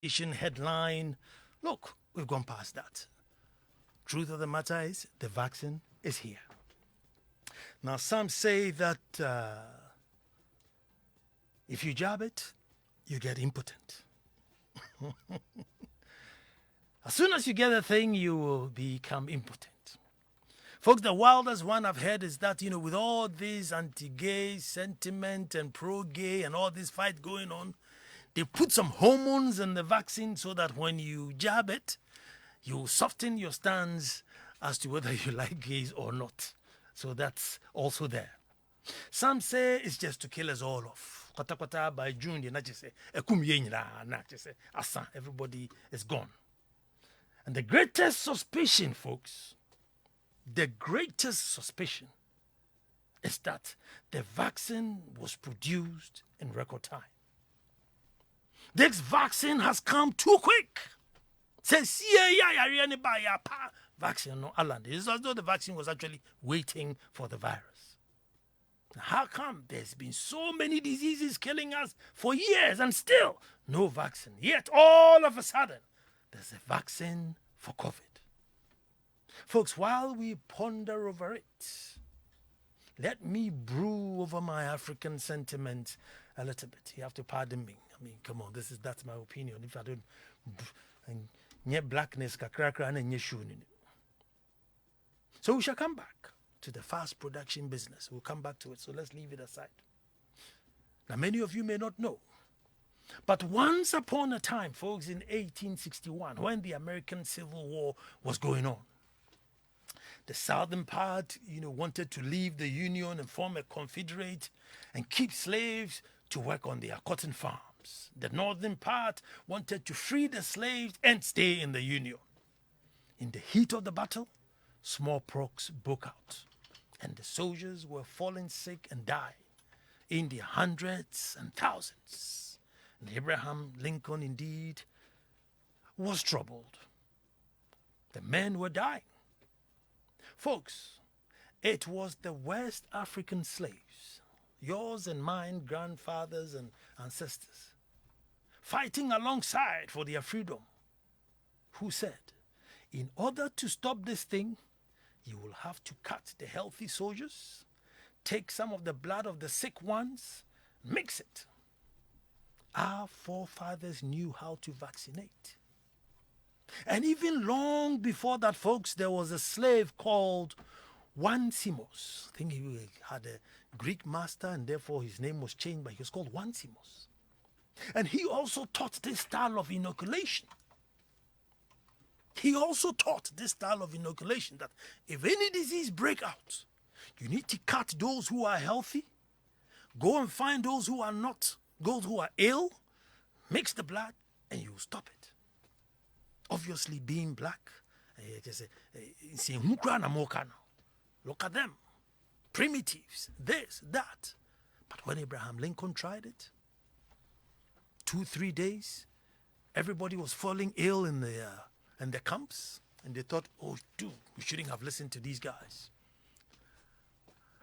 headline. Look, we've gone past that. Truth of the matter is, the vaccine is here. Now, some say that if you jab it, you get impotent. As soon as you get a thing, you will become impotent. Folks, the wildest one I've heard is that, with all this anti-gay sentiment and pro-gay and all this fight going on, they put some hormones in the vaccine so that when you jab it, you soften your stance as to whether you like gays or not. So that's also there. Some say it's just to kill us all off. By June, everybody is gone. And the greatest suspicion, folks, the greatest suspicion is that the vaccine was produced in record time. This vaccine has come too quick. Says, vaccine, no, Alan. It's as though the vaccine was actually waiting for the virus. How come there's been so many diseases killing us for years and still no vaccine? Yet all of a sudden, there's a vaccine for COVID. Folks, while we ponder over it, let me brew over my African sentiment a little bit. You have to pardon me. I mean, come on, that's my opinion. If I don't, and blackness, so we shall come back to the fast production business. We'll come back to it, so let's leave it aside. Now, many of you may not know, but once upon a time, folks, in 1861, when the American Civil War was going on, the southern part, wanted to leave the Union and form a confederate and keep slaves to work on their cotton farms. The northern part wanted to free the slaves and stay in the Union. In the heat of the battle, smallpox broke out, and the soldiers were falling sick and dying in their hundreds and thousands. And Abraham Lincoln, indeed, was troubled. The men were dying. Folks, it was the West African slaves, yours and mine, grandfathers and ancestors, fighting alongside for their freedom, who said, in order to stop this thing, you will have to cut the healthy soldiers, take some of the blood of the sick ones, mix it. Our forefathers knew how to vaccinate. And even long before that, folks, there was a slave called Onesimus. I think he had a Greek master, and therefore his name was changed, but he was called Onesimus. And he also taught this style of inoculation. He also taught this style of inoculation, that if any disease break out, you need to cut those who are healthy, go and find those who are not, those who are ill, mix the blood, and you stop it. Obviously, being black, look at them, primitives, this, that. But when Abraham Lincoln tried it, 2-3 days, everybody was falling ill in the camps, and they thought, oh, dude, we shouldn't have listened to these guys.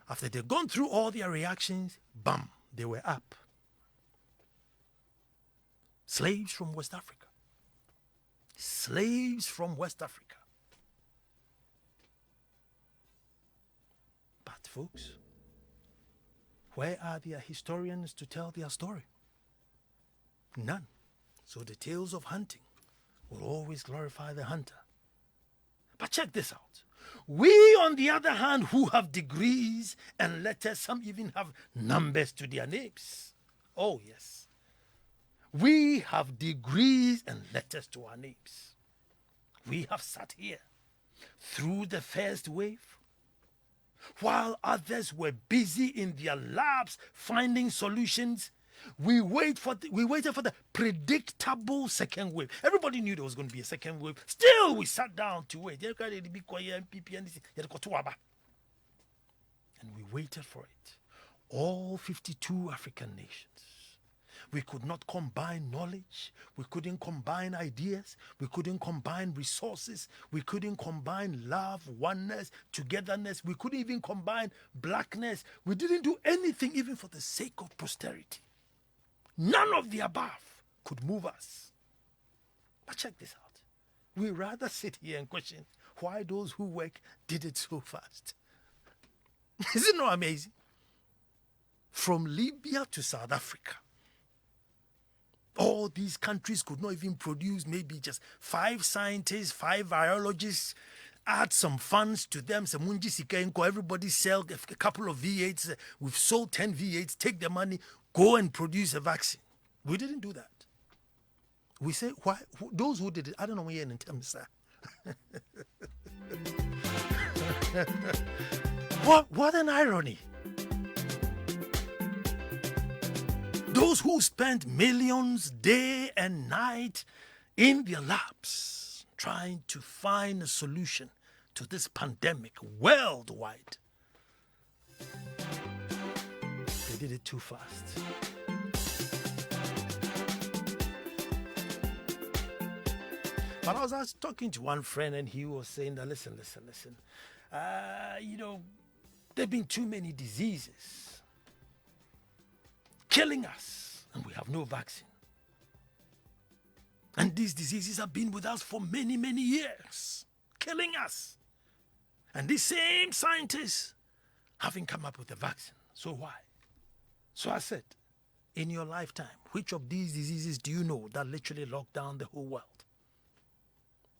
After they'd gone through all their reactions, bam, they were up. Slaves from West Africa. Slaves from West Africa. But folks, where are their historians to tell their story? None. So the tales of hunting will always glorify the hunter. But check this out. We, on the other hand, who have degrees and letters, some even have numbers to their names. Oh, yes. We have degrees and letters to our names. We have sat here through the first wave, while others were busy in their labs finding solutions. We waited for the predictable second wave. Everybody knew there was going to be a second wave. Still, we sat down to wait. And we waited for it. All 52 African nations. We could not combine knowledge. We couldn't combine ideas. We couldn't combine resources. We couldn't combine love, oneness, togetherness. We couldn't even combine blackness. We didn't do anything even for the sake of posterity. None of the above could move us. check this out. We rather sit here and question why those who work did it so fast. Is it not amazing? From Libya to South Africa, all these countries could not even produce maybe just 5 scientists, 5 virologists, add some funds to them, some Munji Sikenko, everybody sell a couple of V8s, we've sold 10 V8s, take the money, go and produce a vaccine. We didn't do that. We say, why? Those who did it, I don't know where in terms of What an irony. Those who spent millions day and night in their labs trying to find a solution to this pandemic worldwide, they did it too fast. But I was talking to one friend and he was saying that, listen. There have been too many diseases killing us, and we have no vaccine. And these diseases have been with us for many, many years, killing us. And these same scientists haven't come up with a vaccine. So why? So I said, in your lifetime, which of these diseases do you know that literally locked down the whole world?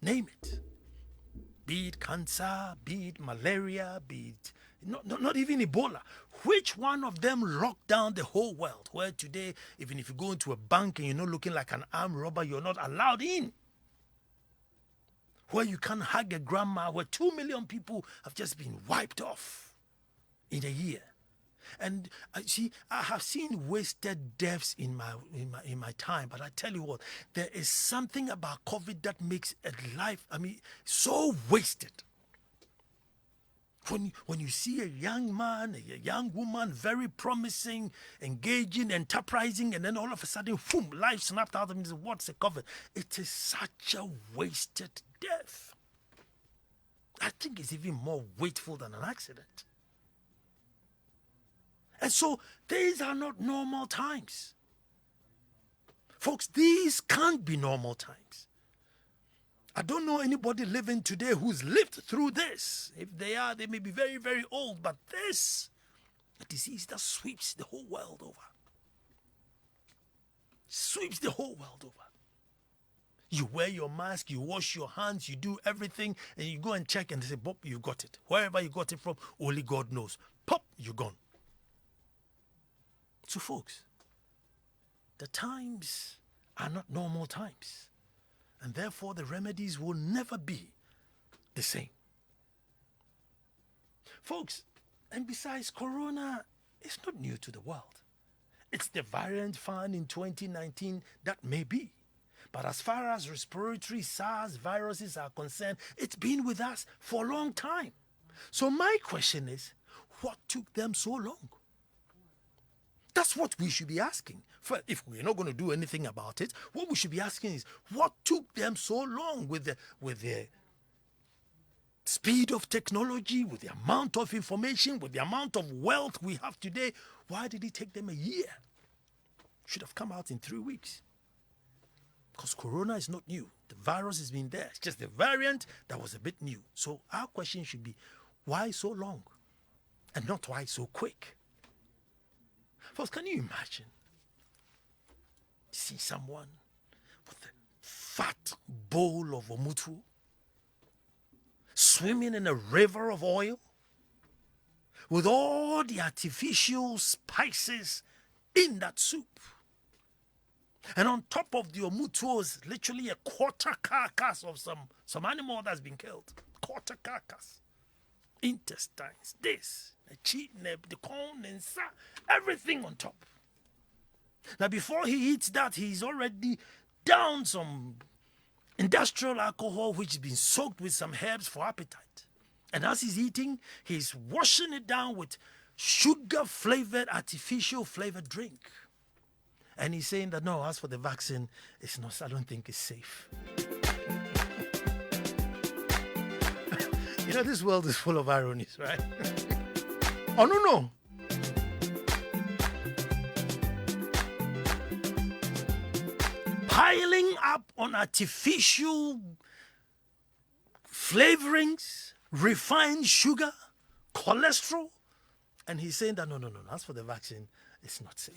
Name it. Be it cancer, be it malaria, be it not even Ebola. Which one of them locked down the whole world? Where today, even if you go into a bank and you're not looking like an armed robber, you're not allowed in. Where you can't hug a grandma, where 2 million people have just been wiped off in a year. And I have seen wasted deaths in my time, but I tell you what, there is something about COVID that makes a life, so wasted. When you see a young man, a young woman, very promising, engaging, enterprising, and then all of a sudden, boom, life snapped out of him. What's a COVID? It is such a wasted death. I think it's even more wasteful than an accident. And so these are not normal times. Folks, these can't be normal times. I don't know anybody living today who's lived through this. If they are, they may be very, very old. But this, a disease that sweeps the whole world over. Sweeps the whole world over. You wear your mask, you wash your hands, you do everything, and you go and check and they say, Bob, you got it. Wherever you got it from, only God knows. Pop, you're gone. So folks, the times are not normal times. And therefore, the remedies will never be the same. Folks, and besides, Corona is not new to the world. It's the variant found in 2019 that may be. But as far as respiratory SARS viruses are concerned, it's been with us for a long time. So my question is, what took them so long? That's what we should be asking. If we're not going to do anything about it, what we should be asking is, what took them so long with the speed of technology, with the amount of information, with the amount of wealth we have today? Why did it take them a year? Should have come out in 3 weeks. Because Corona is not new. The virus has been there. It's just the variant that was a bit new. So our question should be, why so long? And not why so quick? Folks, can you imagine? See someone with a fat bowl of omutu swimming in a river of oil with all the artificial spices in that soup. And on top of the omutu is literally a quarter carcass of some animal that's been killed. Quarter carcass. Intestines, this, the corn and everything on top. Now, before he eats that, he's already down some industrial alcohol which has been soaked with some herbs for appetite. And as he's eating, he's washing it down with sugar-flavored, artificial-flavored drink. And he's saying that, no, as for the vaccine, it's not, I don't think it's safe. You know, this world is full of ironies, right? Oh, no. piling up on artificial flavorings, refined sugar, cholesterol. And he's saying that, no, as for the vaccine, it's not safe.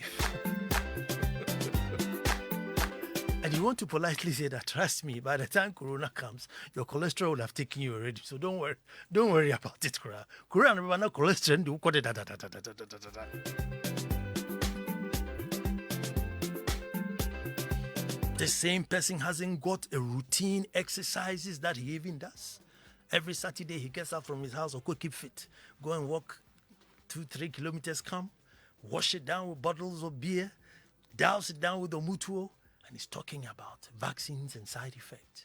And you want to politely say that, trust me, by the time Corona comes, your cholesterol will have taken you already. So don't worry about it, Corona, cholesterol, the same person hasn't got a routine exercises that he even does. Every Saturday he gets up from his house or go keep fit, go and walk 2-3 kilometers, come, wash it down with bottles of beer, douse it down with the mutuo, and he's talking about vaccines and side effects.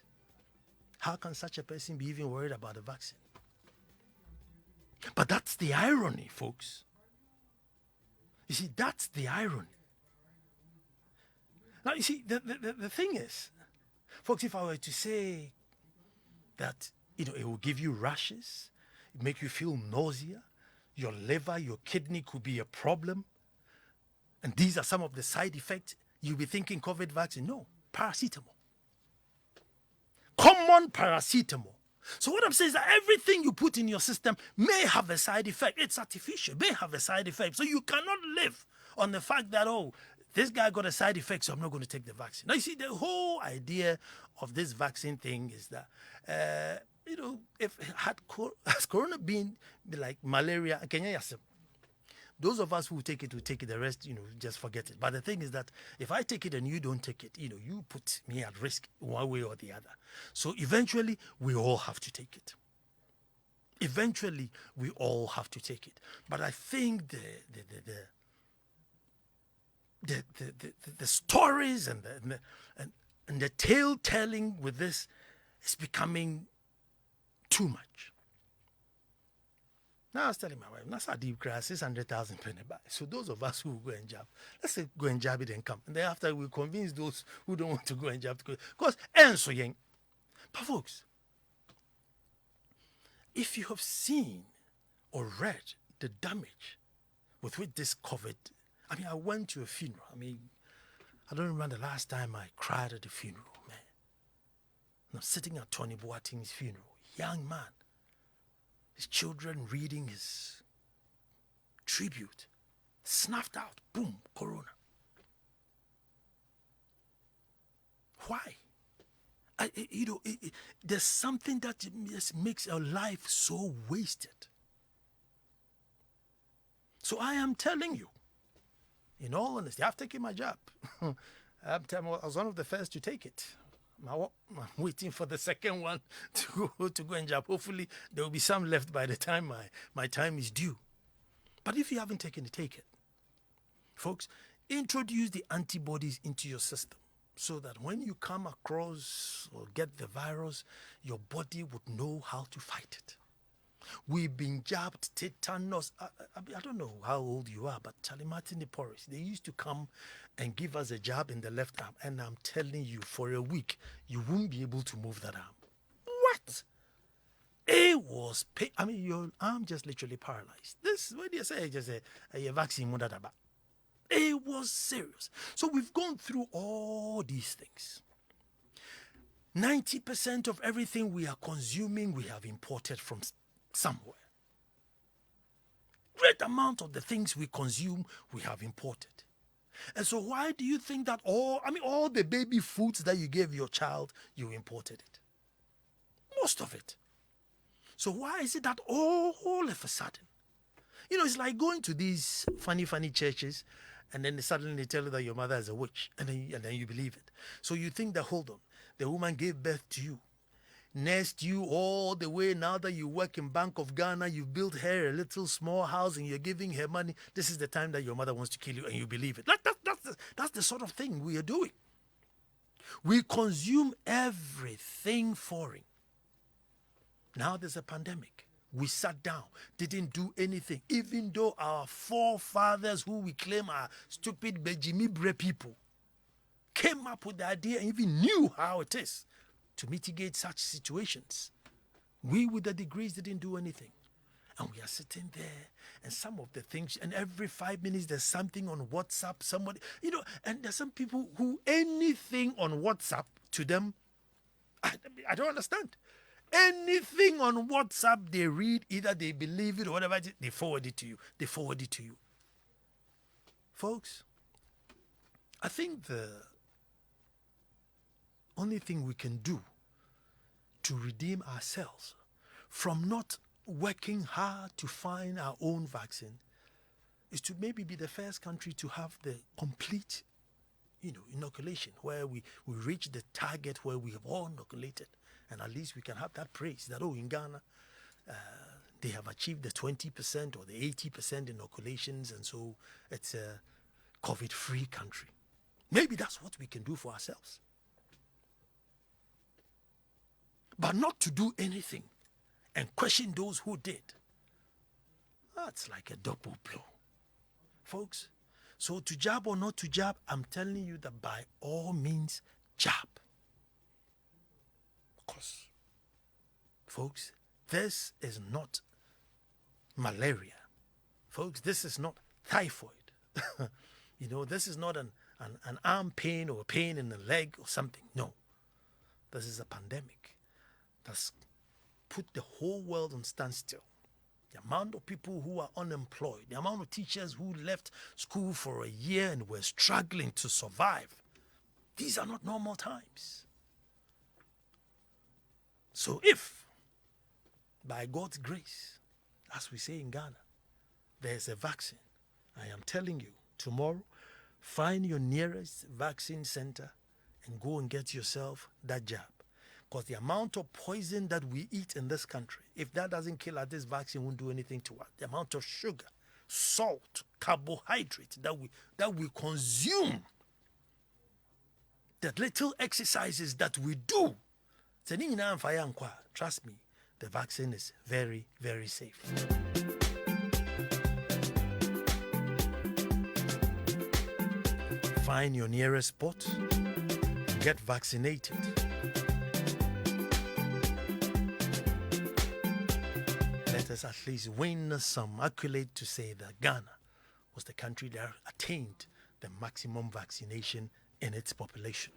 How can such a person be even worried about the vaccine? But that's the irony, folks. You see, that's the irony. Now, you see, the thing is, folks, if I were to say that, it will give you rashes, it make you feel nausea, your liver, your kidney could be a problem, and these are some of the side effects, you'll be thinking COVID vaccine. No, paracetamol. Common paracetamol. So what I'm saying is that everything you put in your system may have a side effect. It's artificial, may have a side effect. So you cannot live on the fact that, this guy got a side effect, so I'm not going to take the vaccine. Now, you see, the whole idea of this vaccine thing is that, if has Corona been like malaria, those of us who take it will take it, the rest, just forget it. But the thing is that if I take it and you don't take it, you put me at risk one way or the other. So eventually, we all have to take it. Eventually, we all have to take it. But I think the stories and the tale telling with this is becoming too much. Now I was telling my wife, that's a deep cry, 600,000 penny buy. So those of us who go and jab, let's say go and jab it and come. And then after we convince those who don't want to go and jab to go. Because so young. But folks, if you have seen or read the damage with which this COVID, I went to a funeral. I don't remember the last time I cried at a funeral, man. I'm sitting at Tony Boateng's funeral, young man. His children reading his tribute. Snuffed out. Boom, Corona. Why? There's something that just makes our life so wasted. So I am telling you, in all honesty, I've taken my job. I was one of the first to take it. I'm waiting for the second one to go and jab. Hopefully, there will be some left by the time my time is due. But if you haven't taken it, take it. Folks, introduce the antibodies into your system so that when you come across or get the virus, your body would know how to fight it. We've been jabbed tetanus. I don't know how old you are, but Charlie Martin the Porris, they used to come and give us a jab in the left arm. And I'm telling you, for a week, you won't be able to move that arm. What? It was pain. Your arm just literally paralyzed. This, what do you say? Just a vaccine. It was serious. So we've gone through all these things. 90% of everything we are consuming, we have imported from somewhere. Great amount of the things we consume, we have imported. And so why do you think that all the baby foods that you gave your child, you imported it? Most of it. So why is it that all of a sudden, it's like going to these funny churches and then suddenly they tell you that your mother is a witch and then you believe it. So you think that, hold on, the woman gave birth to you, nursed you all the way. Now that you work in Bank of Ghana, you've built her a little small house and you're giving her money. This is the time that your mother wants to kill you and you believe it. That's the sort of thing we are doing. We consume everything foreign. Now there's a pandemic. We sat down, didn't do anything, even though our forefathers, who we claim are stupid Bejimibre people, came up with the idea and even knew how it is to mitigate such situations. We with the degrees didn't do anything. And we are sitting there, and some of the things, and every 5 minutes there's something on WhatsApp, somebody, and there's some people who anything on WhatsApp to them, I don't understand. Anything on WhatsApp they read, either they believe it or whatever it is, they forward it to you. They forward it to you. Folks, I think the only thing we can do to redeem ourselves from not working hard to find our own vaccine is to maybe be the first country to have the complete, inoculation, where we reach the target where we have all inoculated. And at least we can have that praise that, in Ghana, they have achieved the 20% or the 80% inoculations, and so it's a COVID-free country. Maybe that's what we can do for ourselves. But not to do anything and question those who did. That's like a double blow. Folks, so to jab or not to jab, I'm telling you that by all means, jab. Because, folks, this is not malaria. Folks, this is not typhoid. This is not an arm pain or a pain in the leg or something. No. This is a pandemic that's put the whole world on standstill. The amount of people who are unemployed, the amount of teachers who left school for a year and were struggling to survive. These are not normal times. So if, by God's grace, as we say in Ghana, there's a vaccine, I am telling you, tomorrow, find your nearest vaccine center and go and get yourself that jab. Because the amount of poison that we eat in this country, if that doesn't kill us, this vaccine won't do anything to us. The amount of sugar, salt, carbohydrate that we consume, the little exercises that we do. Trust me, the vaccine is very, very safe. Find your nearest spot, get vaccinated. Let us at least win some accolade to say that Ghana was the country that attained the maximum vaccination in its population.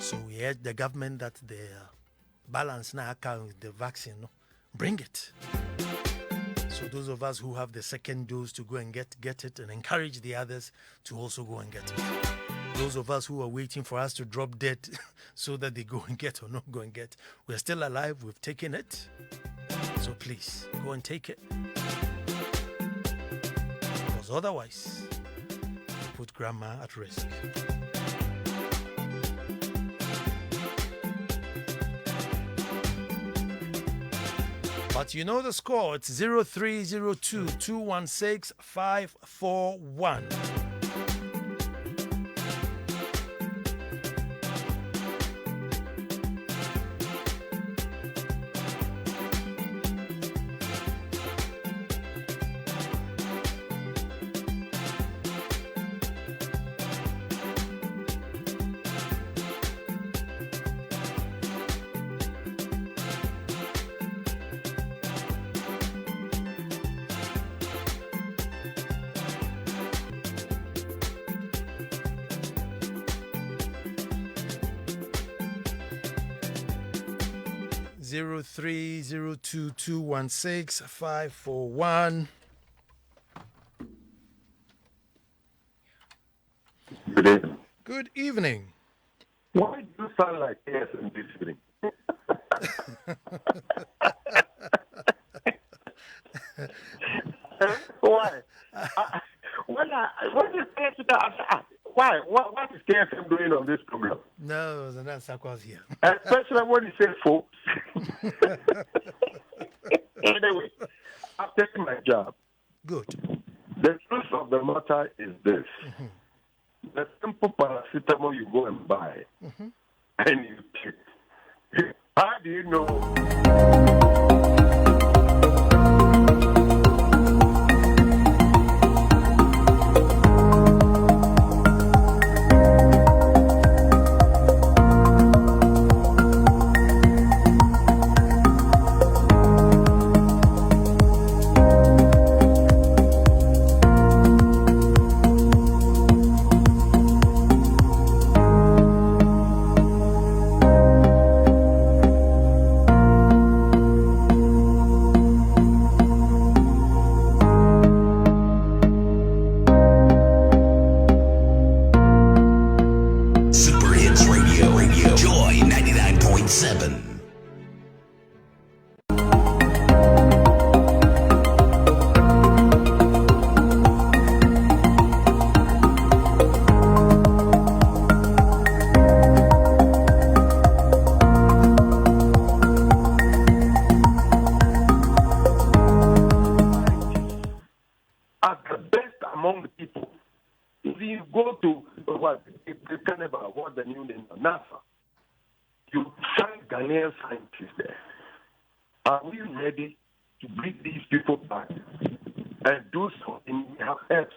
So we urge the government that the balance now account with the vaccine, bring it. So those of us who have the second dose to go and get it, and encourage the others to also go and get it. Those of us who are waiting for us to drop dead so that they go and get or not go and get, we're still alive, we've taken it. So please, go and take it. Because otherwise, you put grandma at risk. But you know the score, it's 0302-216-541. Zero 0302-216-541. Good evening. Good evening. Why do you sound like yes in this evening? Why? When you say to that, why? What is KFM doing on this program? No, Nana Ansah Kwao here. Especially when you say folks. Anyway, I've taken my job. Good. The truth of the matter is this. Mm-hmm. The simple paracetamol you go and buy, and you take. How do you know? 106.7. Are the best among the people. If you go to the carnival, what the new name, NASA, you find Ghanaian scientists there. Are we ready to bring these people back and do something we have helped?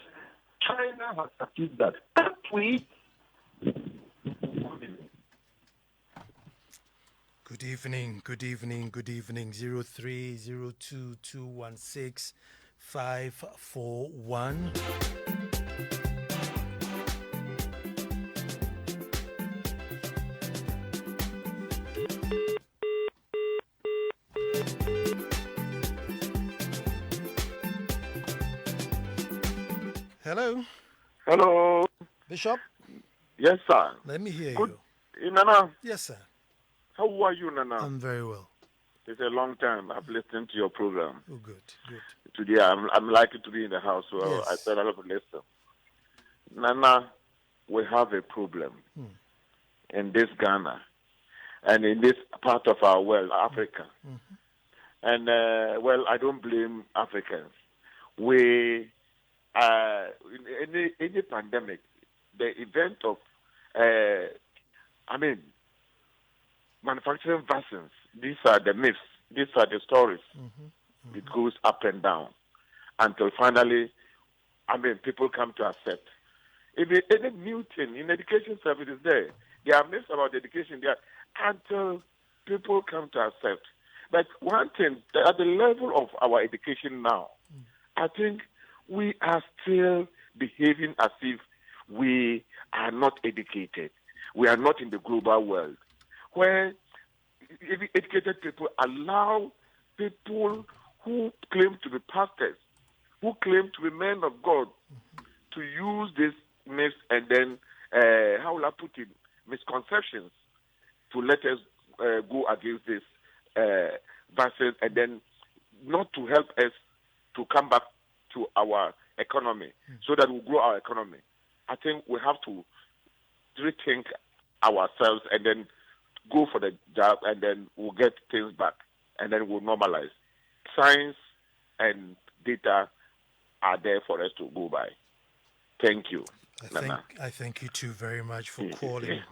China has achieved that. Can't we? Good evening, good evening, good evening. 0302216541. Hello, Hello. Bishop. Yes, sir. Let me hear Good. you. Nana, Yes, sir. how are you, Nana? I'm very well. It's a long time. I've listened to your program. Oh, good, good. Today, I'm likely to be in the house, so Yes. I said I love to listen. Nana, we have a problem in this Ghana and in this part of our world, Africa. And, I don't blame Africans. We, in any pandemic, the event of, manufacturing vaccines, these are the myths, these are the stories. It goes up and down until finally, people come to accept. If any new thing in education service is there are myths about education there until people come to accept. But one thing, at the level of our education now, I think we are still behaving as if we are not educated. We are not in the global world, where educated people allow people who claim to be pastors, who claim to be men of God, to use this myths and then, how will I put it, misconceptions to let us go against this vaccine and then not to help us to come back to our economy so that we grow our economy. I think we have to rethink ourselves and then go for the job, and then we'll get things back, and then we'll normalize. Science and data are there for us to go by. Thank you. I thank you too very much for calling.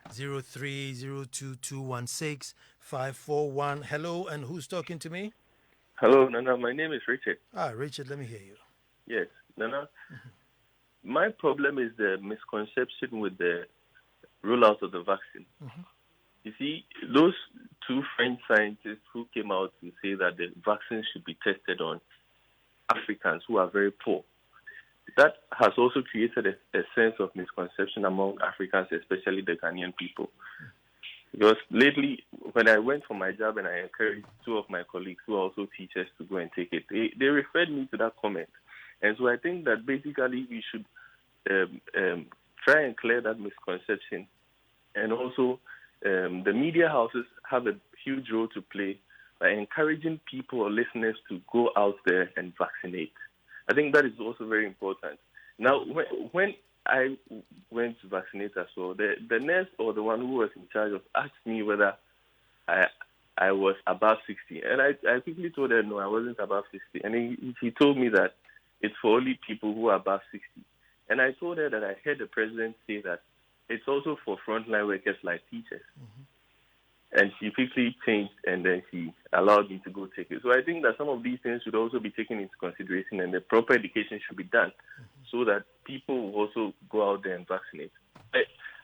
0302216541. Hello, and who's talking to me? Hello, Nana. My name is Richard. Richard, let me hear you. Yes, Nana. My problem is the misconception with the rollout of the vaccine. You see, those two French scientists who came out to say that the vaccine should be tested on Africans who are very poor, that has also created a sense of misconception among Africans, especially the Ghanaian people. Because lately, when I went for my job and I encouraged two of my colleagues who are also teachers to go and take it, they referred me to that comment. And so I think that basically we should try and clear that misconception. And also, the media houses have a huge role to play by encouraging people or listeners to go out there and vaccinate. I think that is also very important. Now, when I went to vaccinate as well, the nurse or the one who was in charge of asked me whether I was above 60. And I quickly told her, no, I wasn't above 60. And he told me that it's for only people who are above 60. And I told her that I heard the president say that it's also for frontline workers like teachers. And she quickly changed, and then she allowed me to go take it. So I think that some of these things should also be taken into consideration, and the proper education should be done so that people will also go out there and vaccinate.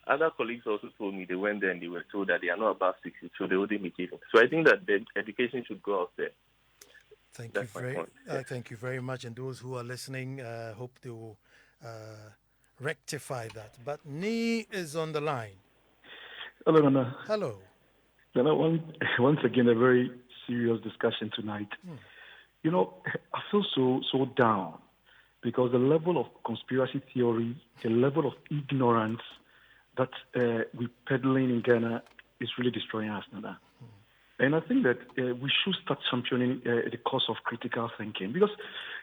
Other colleagues also told me they went there and they were told that they are not above 60, so they wouldn't be given. So I think that the education should go out there. Thank you very much. And those who are listening, hope they will rectify that. But Nee is on the line. Hello, Nana. Hello. Nana, once again, a very serious discussion tonight. You know, I feel so down because the level of conspiracy theory, the level of ignorance that we're peddling in Ghana is really destroying us, Nana. And I think that we should start championing the cause of critical thinking. Because,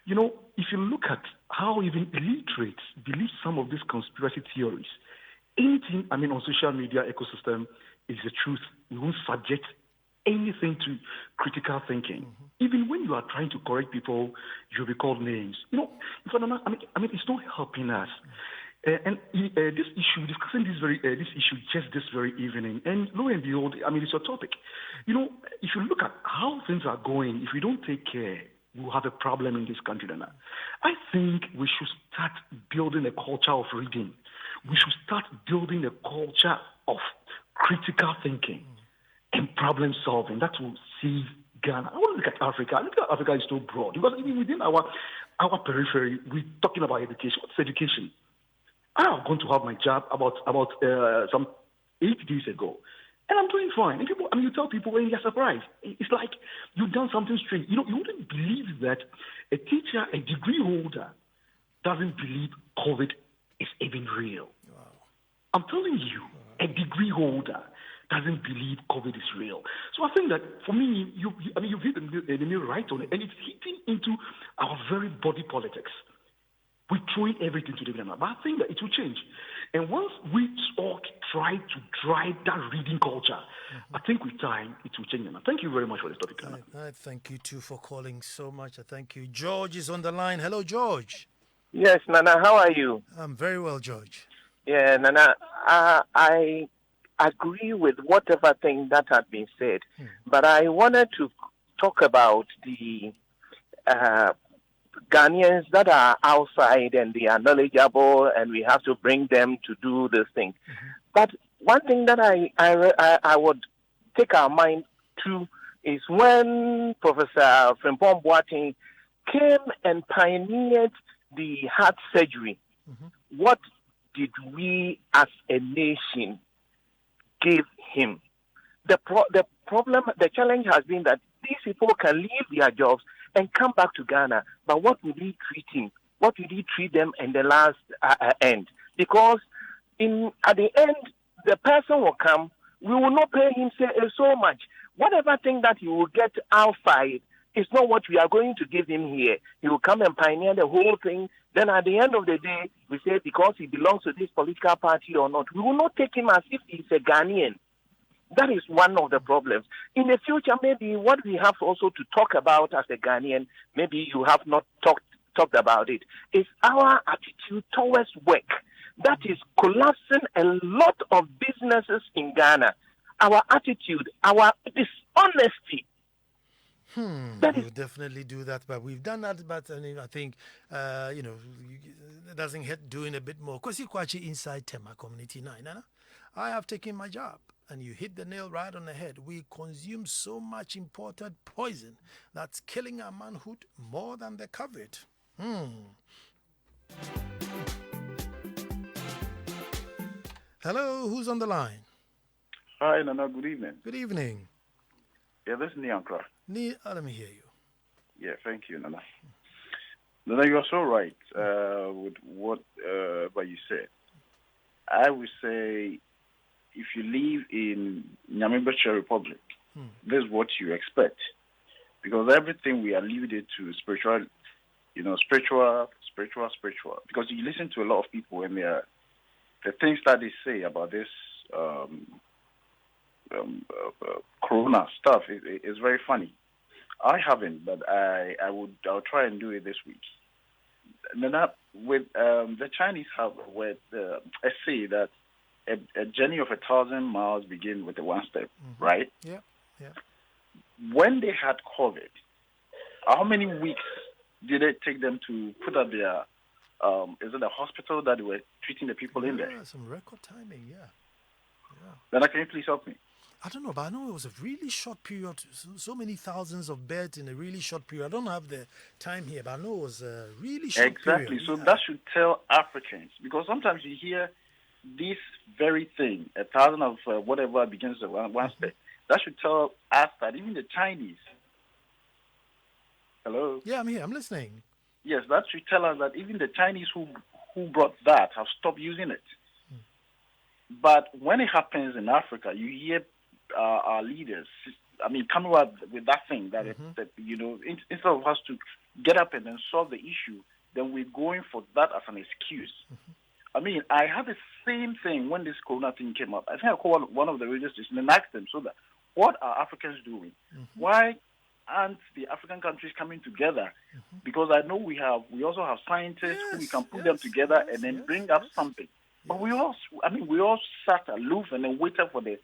if you look at how even illiterates believe some of these conspiracy theories, anything, on social media ecosystem is the truth. We won't subject anything to critical thinking. Even when you are trying to correct people, you'll be called names. It's not helping us. This issue, discussing this issue just this very evening, and lo and behold, it's your topic. If you look at how things are going, if we don't take care, we'll have a problem in this country. I think we should start building a culture of reading. We should start building a culture of critical thinking and problem solving. That will save Ghana. I want to look at Africa. Look at Africa is so broad because even within our periphery, we're talking about education. What's education? I have gone to have my job about some 8 days ago, and I'm doing fine. And people, you tell people when you're surprised. It's like you've done something strange. You wouldn't believe that a teacher, a degree holder, doesn't believe COVID is even real. Wow. I'm telling you, a degree holder doesn't believe COVID is real. So I think that for me, you've hit the nail right on it, and it's hitting into our very body politics. We're throwing everything to the ground. But I think that it will change. And once we all try to drive that reading culture, I think with time, it will change. Thank you very much for this topic. I thank you, too, for calling so much. I thank you. George is on the line. Hello, George. Yes, Nana, how are you? I'm very well, George. Yeah, Nana, I agree with whatever thing that had been said. But I wanted to talk about the Ghanaians that are outside and they are knowledgeable and we have to bring them to do this thing. But one thing that I would take our mind to is when Professor Frimpong Boateng came and pioneered the heart surgery. What did we as a nation give him? The problem, the challenge has been that these people can leave their jobs and come back to Ghana. But what will he treat him? What will he treat them in the last end? Because at the end, the person will come. We will not pay him so much. Whatever thing that he will get outside is not what we are going to give him here. He will come and pioneer the whole thing. Then at the end of the day, we say because he belongs to this political party or not, we will not take him as if he's a Ghanaian. That is one of the problems. In the future, maybe what we have also to talk about as a Ghanaian, maybe you have not talked about it, is our attitude towards work. That is collapsing a lot of businesses in Ghana. Our attitude, our dishonesty. We'll definitely do that, but we've done that. But I think, it doesn't hurt doing a bit more. Because you're inside Tema Community 9, Nana. I have taken my job, and you hit the nail right on the head. We consume so much imported poison that's killing our manhood more than the COVID. Hello, who's on the line? Hi, Nana. Good evening. Good evening. Yeah, this is Nyankra. Let me hear you. Yeah, thank you, Nana. Nana, you are so right with what you said. I would say if you live in Nyamibeche Republic, this is what you expect. Because everything we are limited to spiritual. Because you listen to a lot of people and the things that they say about this corona stuff is very funny. I haven't, but I'll try and do it this week. Nana, with the Chinese have a say that a journey of 1,000 miles begins with a one step, right? Yeah. When they had COVID, how many weeks did it take them to put up their, is it a hospital that they were treating the people in there? Some record timing, yeah. Nana, can you please help me? I don't know, but I know it was a really short period, so many thousands of beds in a really short period. I don't have the time here, but I know it was a really short period. Exactly. So that should tell Africans, because sometimes you hear this very thing, 1,000 of whatever begins with one step. That should tell us that even the Chinese. Hello? Yeah, I'm here. I'm listening. Yes, that should tell us that even the Chinese who brought that have stopped using it. But when it happens in Africa, you hear our leaders, I mean, coming up with that thing that, that instead of us to get up and then solve the issue, then we're going for that as an excuse. I mean, I had the same thing when this corona thing came up. I think I called one of the radio stations and asked them, so that, what are Africans doing? Why aren't the African countries coming together? Because I know we also have scientists who we can put them together and then bring up something. But we all sat aloof and then waited for the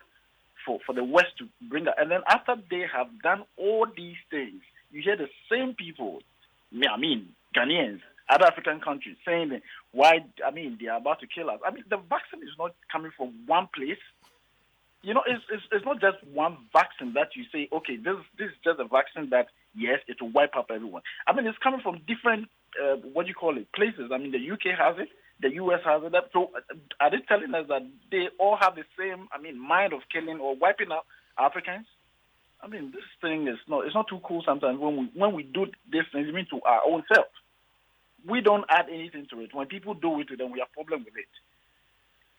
West to bring up. And then after they have done all these things, you hear the same people, I mean, Ghanaians, other African countries, saying that they are about to kill us. I mean, the vaccine is not coming from one place. It's not just one vaccine that you say, okay, this is just a vaccine that, yes, it will wipe up everyone. I mean, it's coming from different, places. I mean, the UK has it, the US has it. So are they telling us that they all have the same, mind of killing or wiping out Africans? I mean, this thing it's not too cool sometimes when we do this thing, even to our own self. We don't add anything to it. When people do it, then we have problem with it.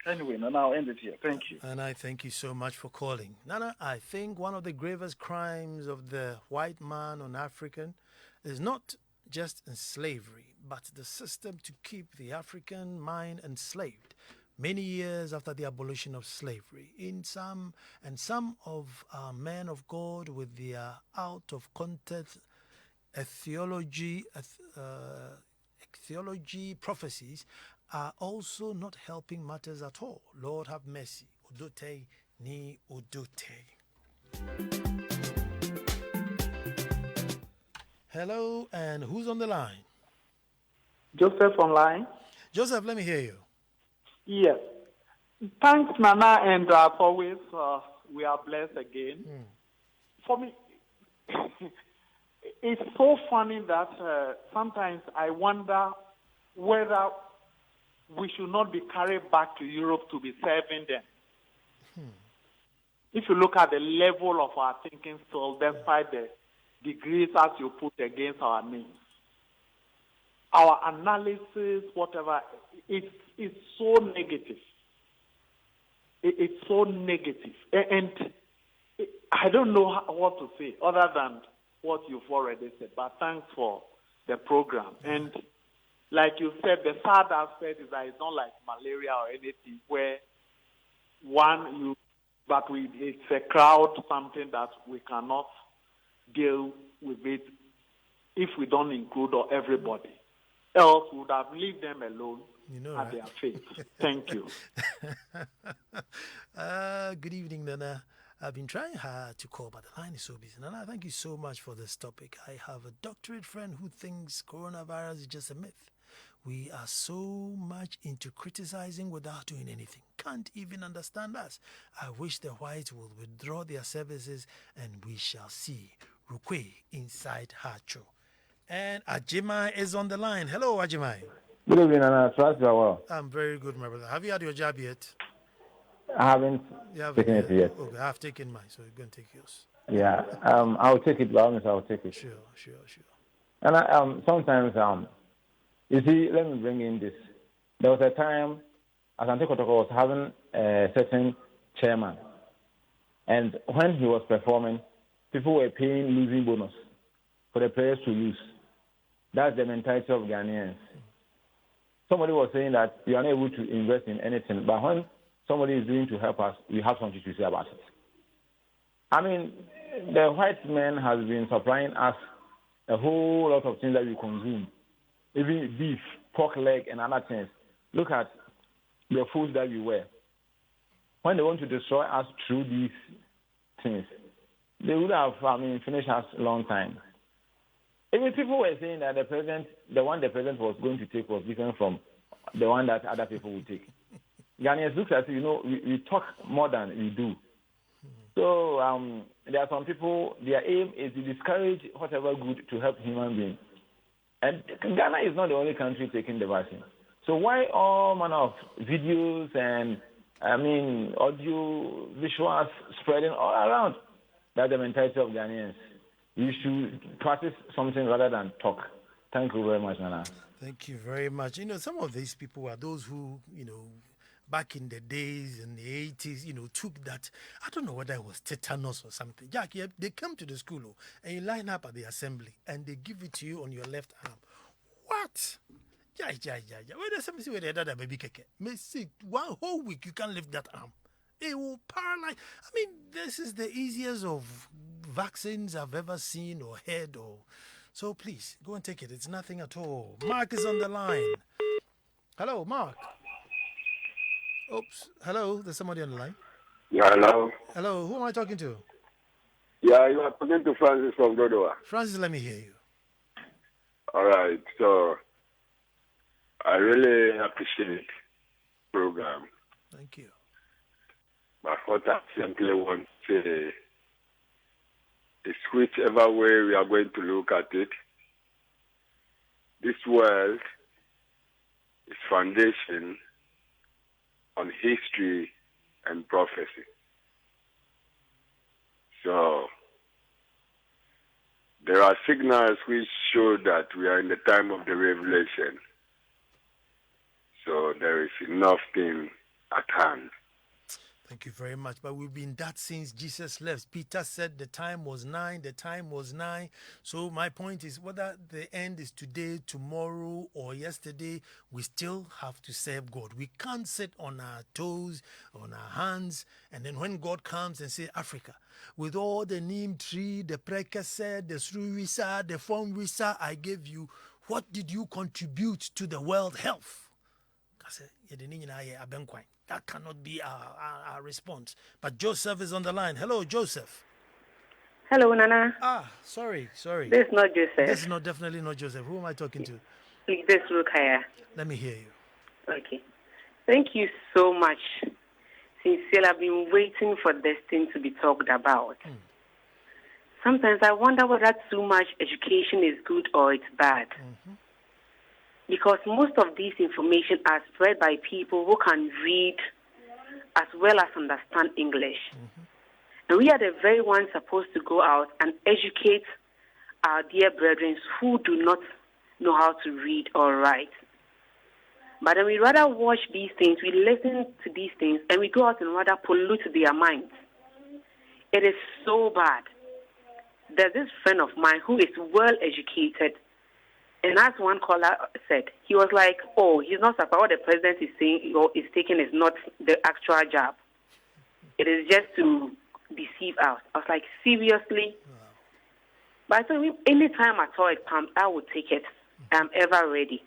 Anyway, Nana, I'll end it here. Thank you. And I thank you so much for calling. Nana, I think one of the gravest crimes of the white man on African is not just in slavery, but the system to keep the African mind enslaved many years after the abolition of slavery. Some of our men of God with their out of context theology prophecies are also not helping matters at all. Lord have mercy. Udote ni udote. Hello, and who's on the line? Joseph online. Joseph, let me hear you. Yes. Thanks, Nana, and always we are blessed again. For me, it's so funny that sometimes I wonder whether we should not be carried back to Europe to be serving them. If you look at the level of our thinking still, despite the degrees as you put against our names, our analysis, whatever, it's so negative. It's so negative. And I don't know what to say other than what you've already said, but thanks for the program. And like you said, the sad aspect is that it's not like malaria or anything where it's a crowd, something that we cannot deal with it if we don't include everybody. Else we would have left them alone at their fate. Thank you. Good evening, Nana. I've been trying hard to call, but the line is so busy. Nana, thank you so much for this topic. I have a doctorate friend who thinks coronavirus is just a myth. We are so much into criticizing without doing anything. Can't even understand us. I wish the whites will withdraw their services and we shall see. Rukwe inside Hacho. And Ajimai is on the line. Hello, Ajimai. Good evening, Nana. Trust you are well. I'm very good, my brother. Have you had your jab yet? I haven't taken it yet. Okay, I've taken mine, so you're going to take yours. Yeah, I'll take it. I'll take it. Sure. And sometimes, you see, let me bring in this. There was a time, Asante Kotoko was having a certain chairman, and when he was performing, people were paying losing bonus for the players to lose. That's the mentality of Ghanaians. Somebody was saying that you are not able to invest in anything, but when somebody is doing to help us, we have something to say about it. I mean, the white man has been supplying us a whole lot of things that we consume, even beef, pork leg, and other things. Look at the foods that we wear. When they want to destroy us through these things, they would have, finished us a long time. Even people were saying that the one the president was going to take was different from the one that other people would take. Ghanaians look at we talk more than we do. So there are some people, their aim is to discourage whatever good to help human beings. And Ghana is not the only country taking the vaccine. So why all manner of videos and, audio, visuals spreading all around? That's the mentality of Ghanaians. You should practice something rather than talk. Thank you very much, Nana. Thank you very much. Some of these people are those who, back in the days in the 80s, took that. I don't know whether it was tetanus or something. Jack, they come to the school and you line up at the assembly and they give it to you on your left arm. What? Yeah. Where there's something where they had a baby keke. May see 1 whole week you can't lift that arm. It will paralyze. I mean, this is the easiest of vaccines I've ever seen or heard. So please go and take it. It's nothing at all. Mark is on the line. Hello, Mark. Oops. Hello, there's somebody on the line. Yeah, hello. Hello, who am I talking to? Yeah, you are talking to Francis from Dodoa. Francis, let me hear you. All right, so I really appreciate the program. Thank you. But what I simply want to say is whichever way we are going to look at it, this world is foundation on history and prophecy. So there are signals which show that we are in the time of the revelation. So there is enough thing at hand. Thank you very much. But we've been that since Jesus left. Peter said the time was nigh. So my point is, whether the end is today, tomorrow, or yesterday, we still have to serve God. We can't sit on our toes, on our hands, and then when God comes and say, Africa, with all the neem tree, the precursor, the sruwisa, the formwisa I gave you, what did you contribute to the world health? That cannot be our response. But Joseph is on the line. Hello, Joseph. Hello, Nana. Sorry. This is not Joseph. This is definitely not Joseph. Who am I talking to? This is Rukaya. Let me hear you. Okay. Thank you so much. Sincerely, I've been waiting for this thing to be talked about. Sometimes I wonder whether too much education is good or it's bad. Because most of these information are spread by people who can read as well as understand English. And we are the very ones supposed to go out and educate our dear brethren who do not know how to read or write. But then we rather watch these things, we listen to these things, and we go out and rather pollute their minds. It is so bad. There's this friend of mine who is well educated. And as one caller said, he was like, he's not surprised. What the president is saying or is taking is not the actual job. It is just to deceive us. I was like, seriously? Wow. But I thought any time at all it comes, I will take it. I'm ever ready.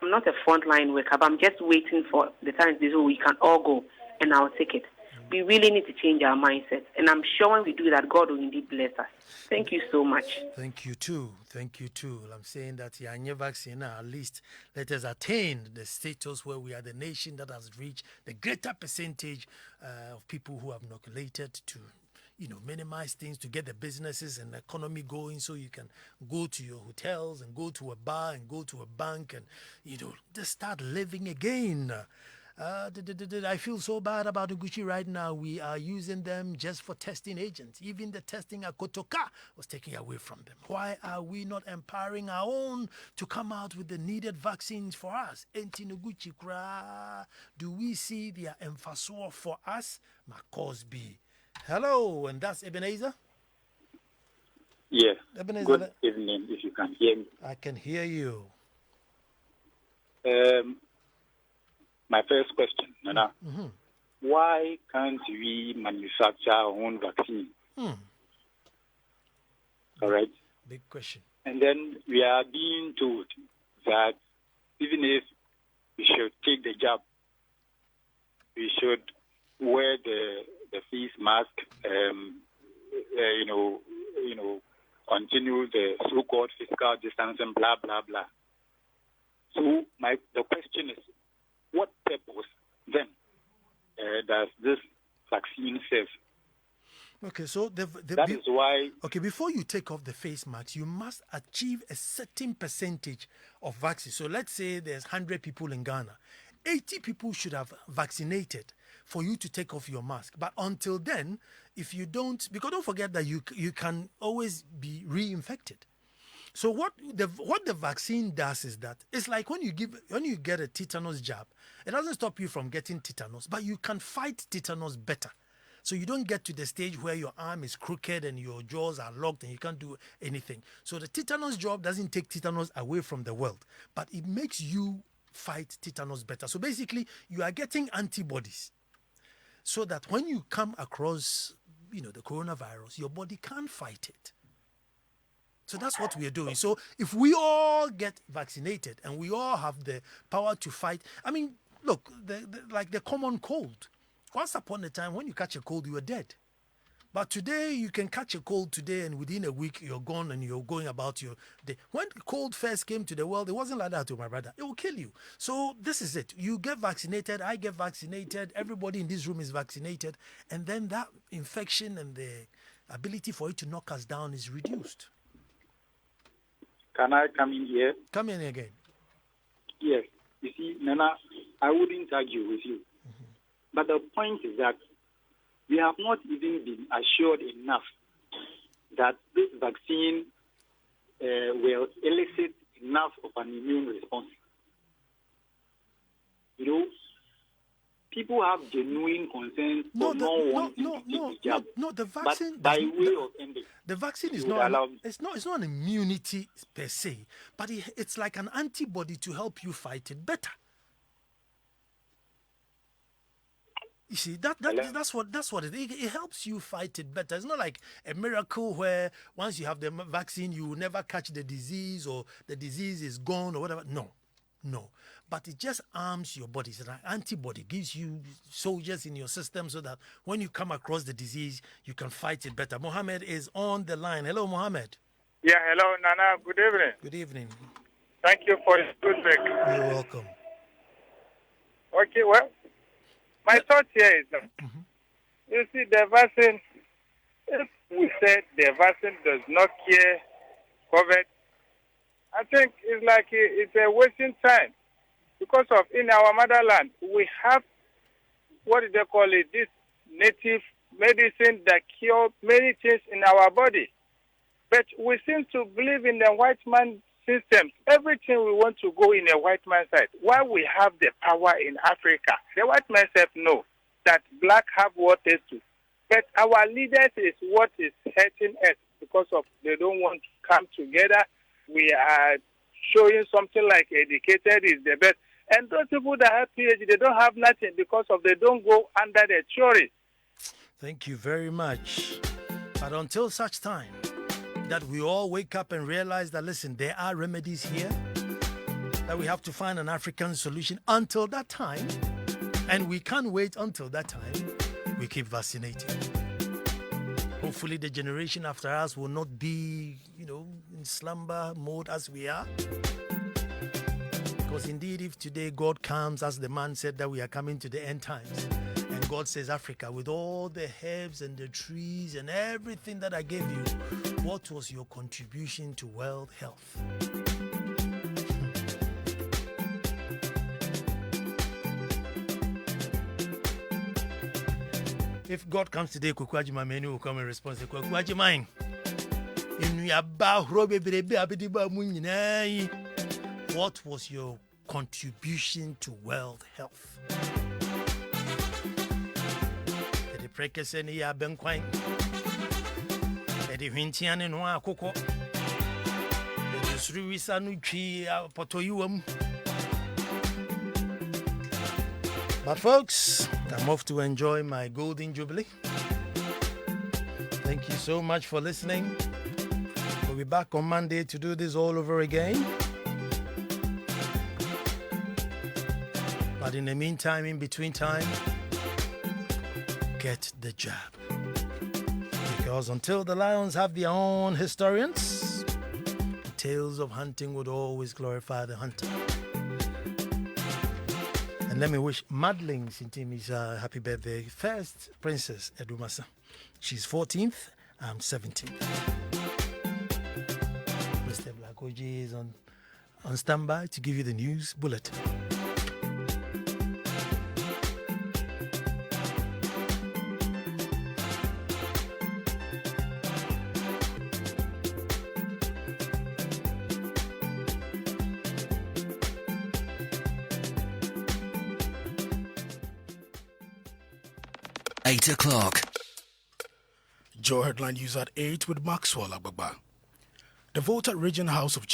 I'm not a frontline worker, but I'm just waiting for the time so we can all go, and I'll take it. We really need to change our mindset. And I'm sure when we do that, God will indeed bless us. Thank you so much. Thank you too. I'm saying that your vaccine, at least let us attain the status where we are the nation that has reached the greater percentage of people who have inoculated to minimize things, to get the businesses and the economy going, so you can go to your hotels and go to a bar and go to a bank and just start living again. I feel so bad about Uguchi right now. We are using them just for testing agents. Even the testing at Kotoka was taken away from them. Why are we not empowering our own to come out with the needed vaccines for us? Do we see their emphasis for us? Cosby. Hello, and that's Ebenezer? Yes. Ebenezer, good evening, if you can hear me. I can hear you. My first question, Nana. Why can't we manufacture our own vaccine? All right. Big question. And then we are being told that even if we should take the jab, we should wear the face mask, continue the so-called physical distancing, blah, blah, blah. So the question is, what purpose then does this vaccine serve? Okay, so that is why. Okay, before you take off the face mask, you must achieve a certain percentage of vaccine. So let's say there's 100 people in Ghana. 80 people should have vaccinated for you to take off your mask. But until then, if you don't, because don't forget that you can always be reinfected. So what the vaccine does is that it's like when you get a tetanus jab, it doesn't stop you from getting tetanus, but you can fight tetanus better. So you don't get to the stage where your arm is crooked and your jaws are locked and you can't do anything. So the tetanus jab doesn't take tetanus away from the world, but it makes you fight tetanus better. So basically, you are getting antibodies so that when you come across, the coronavirus, your body can fight it. So that's what we are doing. So if we all get vaccinated and we all have the power to fight, I mean, look, like the common cold. Once upon a time, when you catch a cold, you are dead. But today, you can catch a cold today, and within a week, you're gone and you're going about your day. When cold first came to the world, it wasn't like that to my brother. It will kill you. So this is it. You get vaccinated, I get vaccinated, everybody in this room is vaccinated, and then that infection and the ability for it to knock us down is reduced. Can I come in here? Come in again. Yes. You see, Nana, I wouldn't argue with you. But the point is that we have not even been assured enough that this vaccine will elicit enough of an immune response. People have genuine concerns for not wanting to take the jab. No, the vaccine. But by way of ending, the vaccine is not. It's not an immunity per se, but it's like an antibody to help you fight it better. You see, that's what it is. It helps you fight it better. It's not like a miracle where once you have the vaccine, you will never catch the disease or the disease is gone or whatever. No. But it just arms your body. It's an antibody, gives you soldiers in your system so that when you come across the disease, you can fight it better. Mohammed is on the line. Hello, Mohammed. Yeah, hello, Nana. Good evening. Good evening. Thank you for the feedback. You're welcome. Okay, well, my thought here is that, you see, the vaccine, if we said the vaccine does not cure COVID, I think it's like it's a wasting time. Because of in our motherland, we have, what do they call it, this native medicine that cure many things in our body. But we seem to believe in the white man system. Everything we want to go in a white man side. While we have the power in Africa, the white man said no, that black have what they do. But our leaders is what is hurting us because of they don't want to come together. We are showing something like educated is the best. And those people that have PhD, they don't have nothing because of they don't go under the theory. Thank you very much. But until such time that we all wake up and realize that, listen, there are remedies here, that we have to find an African solution until that time, and we can't wait until that time, we keep vaccinating. Hopefully the generation after us will not be, in slumber mode as we are. Because indeed, if today God comes, as the man said, that we are coming to the end times, and God says, Africa, with all the herbs and the trees and everything that I gave you, what was your contribution to world health? If God comes today, Kukwajima Menu will come and respond, say, Kukwajima, what was your contribution to world health? The prekese ni ya benkwan. The hwintiane no akoko. The suriwisa no twi potoyiwam. But folks, I'm off to enjoy my golden jubilee. Thank you so much for listening. We'll be back on Monday to do this all over again. But in the meantime, in between time, get the jab. Because until the lions have their own historians, the tales of hunting would always glorify the hunter. And let me wish Madeline Sintimis a happy birthday. First, Princess Edumasa. She's 14th, I'm 17th. Mr. Blackoji is on standby to give you the news bulletin. 8 o'clock. Joe Headline News at 8 with Maxwell Agbagba. The vote at Region House of